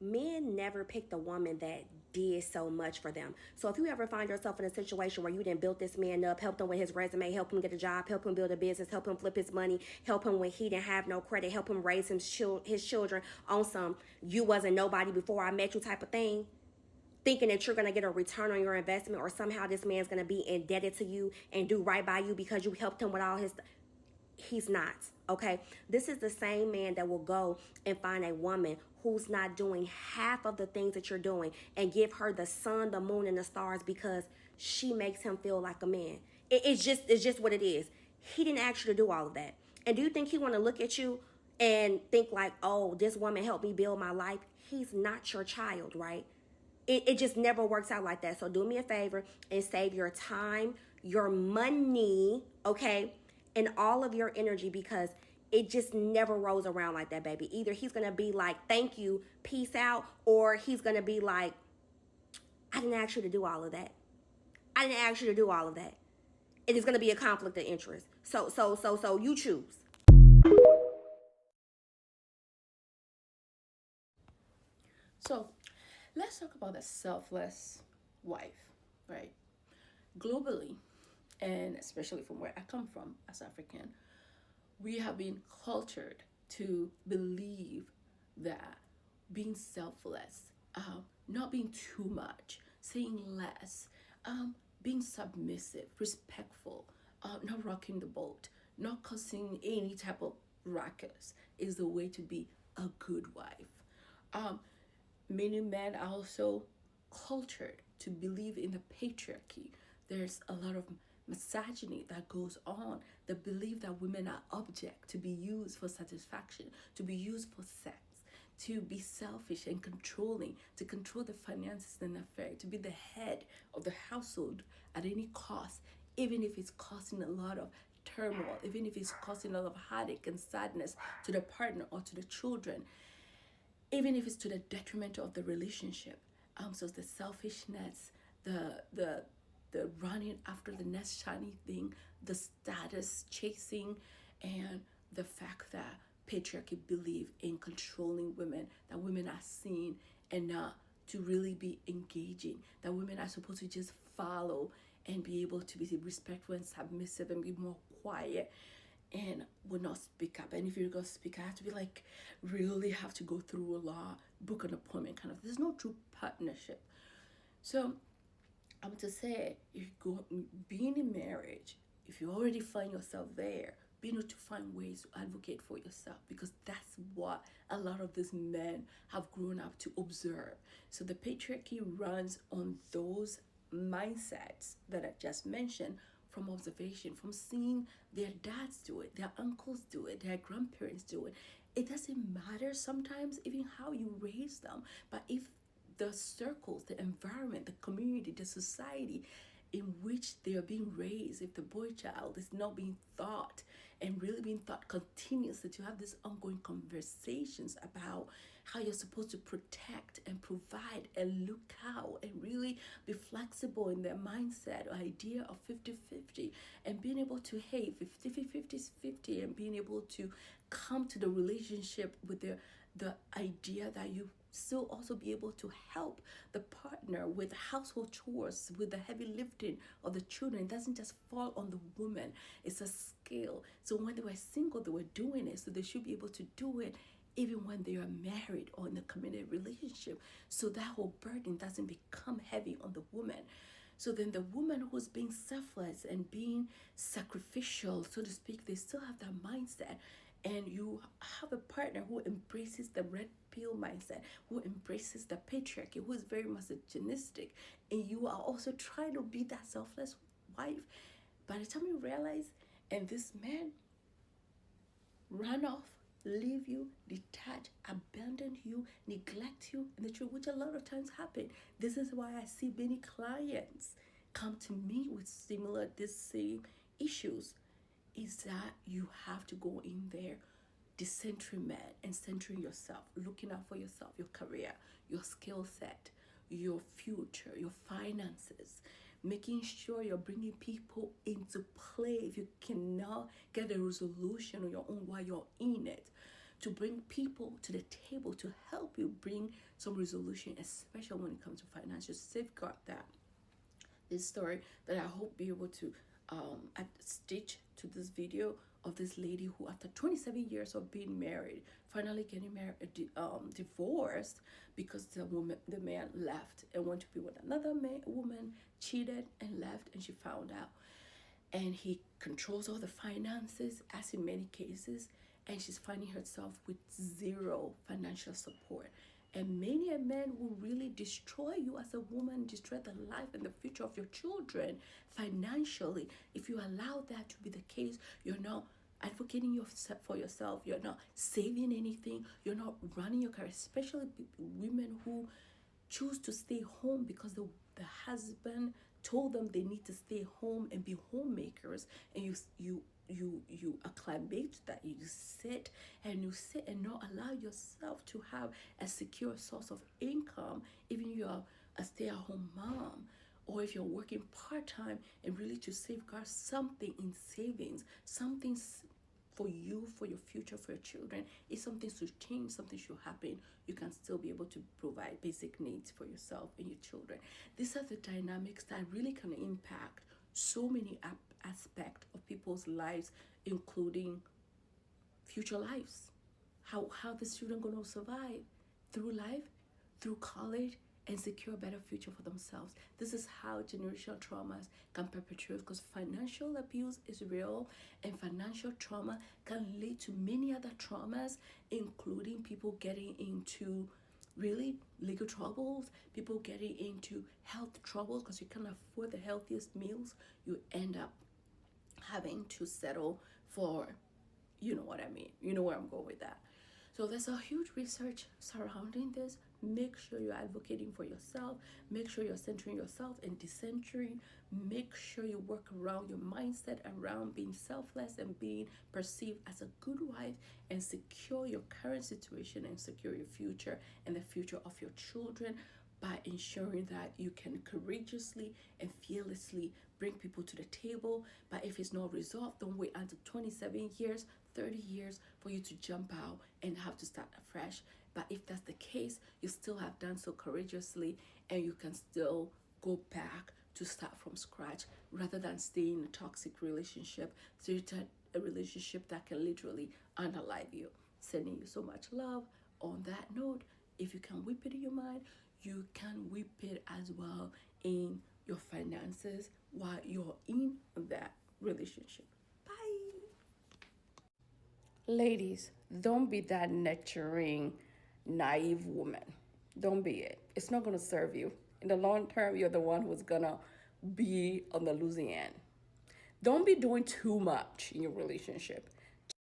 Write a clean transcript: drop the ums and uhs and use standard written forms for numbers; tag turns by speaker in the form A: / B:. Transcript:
A: men never picked a woman that did so much for them. So if you ever find yourself in a situation where you didn't build this man up, help him with his resume, help him get a job, help him build a business, help him flip his money, help him when he didn't have no credit, help him raise his children on some you wasn't nobody before I met you type of thing, thinking that you're going to get a return on your investment, or somehow this man's going to be indebted to you and do right by you because you helped him with all his... He's not, okay? This is the same man that will go and find a woman who's not doing half of the things that you're doing and give her the sun, the moon, and the stars because she makes him feel like a man. It's just what it is. He didn't ask you to do all of that. And do you think he want to look at you and think like, oh, this woman helped me build my life? He's not your child, right? It just never works out like that. So do me a favor and save your time, your money, okay, and all of your energy, because it just never rolls around like that, baby. Either he's going to be like, thank you, peace out, or he's going to be like, I didn't ask you to do all of that. I didn't ask you to do all of that. It is going to be a conflict of interest. So you choose.
B: So let's talk about the selfless wife, right? Globally, and especially from where I come from as African, we have been cultured to believe that being selfless, not being too much, saying less, being submissive, respectful, not rocking the boat, not causing any type of ruckus is the way to be a good wife. Many men are also cultured to believe in the patriarchy. There's a lot of misogyny that goes on, the belief that women are object to be used for satisfaction, to be used for sex, to be selfish and controlling, to control the finances and affair, to be the head of the household at any cost, even if it's causing a lot of turmoil, even if it's causing a lot of heartache and sadness to the partner or to the children, even if it's to the detriment of the relationship. So the selfishness, the running after the next shiny thing, the status chasing, and the fact that patriarchy believe in controlling women, that women are seen and not to really be engaging, that women are supposed to just follow and be able to be respectful and submissive and be more quiet and will not speak up. And if you're gonna speak, I have to be like, really have to go through a law, book an appointment kind of. There's no true partnership. So I'm to say, if you go being in marriage, if you already find yourself there, be able to find ways to advocate for yourself, because that's what a lot of these men have grown up to observe. So the patriarchy runs on those mindsets that I just mentioned, from observation, from seeing their dads do it, their uncles do it, their grandparents do it. It doesn't matter sometimes even how you raise them, but if the circles, the environment, the community, the society in which they are being raised, if the boy child is not being taught and really being taught continuously to have these ongoing conversations about how you're supposed to protect and provide and look out and really be flexible in their mindset or idea of 50-50, and being able to, hey, 50-50 is 50, and being able to come to the relationship with the idea that you still also be able to help the partner with household chores, with the heavy lifting of the children. It doesn't just fall on the woman. It's a skill. So when they were single, they were doing it. So they should be able to do it even when they are married or in a committed relationship. So that whole burden doesn't become heavy on the woman. So then the woman who's being selfless and being sacrificial, so to speak, they still have that mindset. And you have a partner who embraces the red pill mindset, who embraces the patriarchy, who is very misogynistic, and you are also trying to be that selfless wife. By the time you realize, and this man run off, leave you, detach, abandon you, neglect you, and the truth, which a lot of times happen. This is why I see many clients come to me with these same issues, is that you have to go in there decentering man and centering yourself, looking out for yourself, your career, your skill set, your future, your finances, making sure you're bringing people into play if you cannot get a resolution on your own while you're in it. to bring people to the table to help you bring some resolution, especially when it comes to financial safeguard that. This story that I hope be able to stitch to this video of this lady who, after 27 years of being married, finally getting married, divorced because the man left and went to be with another woman, cheated and left, and she found out. And he controls all the finances, as in many cases, and she's finding herself with zero financial support. And many a man will really destroy you as a woman, destroy the life and the future of your children financially. If you allow that to be the case, you're not advocating for yourself, you're not saving anything, you're not running your career, especially women who choose to stay home because the husband told them they need to stay home and be homemakers, and you acclimate to that. You sit and not allow yourself to have a secure source of income, even you're a stay-at-home mom, or if you're working part-time, and really to safeguard something in savings, something for you, for your future, for your children. If something should change, something should happen, you can still be able to provide basic needs for yourself and your children. These are the dynamics that really can impact so many aspects of people's lives, including future lives. How the children going to survive through life, through college, and secure a better future for themselves. This is how generational traumas can perpetuate, because financial abuse is real, and financial trauma can lead to many other traumas, including people getting into really legal troubles, people getting into health troubles because you can't afford the healthiest meals. You end up having to settle for, you know what I mean, you know where I'm going with that. So there's a huge research surrounding this. Make sure you're advocating for yourself. Make sure you're centering yourself and decentering. Make sure you work around your mindset around being selfless and being perceived as a good wife, and secure your current situation and secure your future and the future of your children by ensuring that you can courageously and fearlessly bring people to the table. But if it's not resolved, don't wait until 27 years, 30 years for you to jump out and have to start afresh. But if that's the case, you still have done so courageously, and you can still go back to start from scratch rather than stay in a toxic relationship, a relationship that can literally unalive you. Sending you so much love. On that note, if you can whip it in your mind, you can whip it as well in your finances while you're in that relationship. Bye. Ladies, don't be that nurturing, naive woman. Don't be it. It's not going to serve you. In the long term, you're the one who's going to be on the losing end. Don't be doing too much in your relationship.